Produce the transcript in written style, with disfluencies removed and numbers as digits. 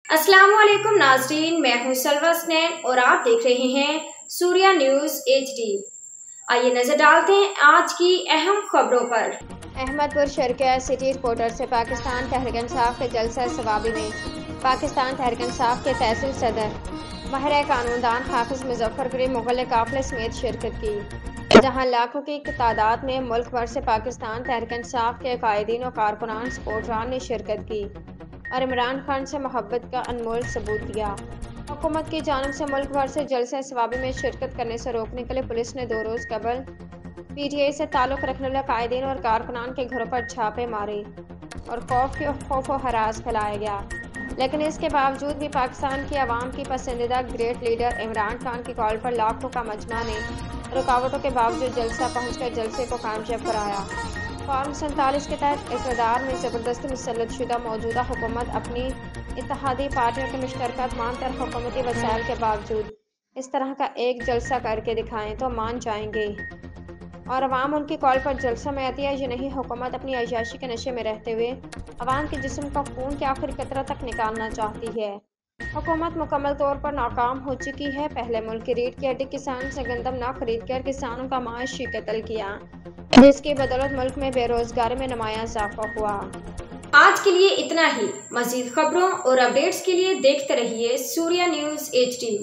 अस्सलाम वालेकुम नाज़रीन, मैं हूं सलवा स्नैन और आप देख रहे हैं सूर्या न्यूज़ HD। आइए नजर डालते हैं आज की अहम खबरों पर। अहमदपुर शर्किया सिटी रिपोर्टर से पाकिस्तान तहरीक इंसाफ के जलसा सवाबी में पाकिस्तान तहरीक इंसाफ के तहसील सदर माहिर कानूनदान हाफिज मुजफ्फर करीम मुगल काफिले समेत शिरकत की, जहां लाखों की तादाद में मुल्क भर से पाकिस्तान तहरीक इंसाफ के कायदीन और कारकुनान सपोर्टरान ने शिरकत की और इमरान खान से मोहब्बत का अनमोल सबूत दिया। हुकूमत की जानब से मुल्क भर से जलसा सवाबी में शिरकत करने से रोकने के लिए पुलिस ने 2 रोज़ कबल PTI से ताल्लुक़ रखने वाले कायदीन और कारकुनान के घरों पर छापे मारे और खौफ व हरास फैलाया गया। लेकिन इसके बावजूद भी पाकिस्तान की आवाम की पसंदीदा ग्रेट लीडर इमरान खान की कॉल पर लाखों का मजमा ने रुकावटों के बावजूद जलसा पहुँचकर जलसे को कामयाब कराया। फॉर्म 47 के तहत इक़्तिदार में ज़बरदस्ती मुसल्लत शुदा मौजूदा हुकूमत अपनी इत्तेहादी पार्टियों के मुश्तरका तमाम तर हुकूमती वसाइल के बावजूद इस तरह का एक जलसा करके दिखाएं तो मान जाएंगे और अवाम उनकी कॉल पर जलसा में आती है। ये नहीं, हुकूमत अपनी अय्याशी के नशे में रहते हुए अवाम के जिस्म का खून के आखिरी कतरा तक निकालना चाहती है। हुकूमत मुकम्मल तौर पर नाकाम हो चुकी है। पहले मुल्क की रीढ़ की हड्डी किसान से गंदम ना खरीद कर किसानों का माशी कत्ल किया, जिसकी बदौलत मुल्क में बेरोजगारी में नुमाया इजाफा हुआ। आज के लिए इतना ही। मजीद खबरों और अपडेट्स के लिए देखते रहिए सूर्या न्यूज़ HD।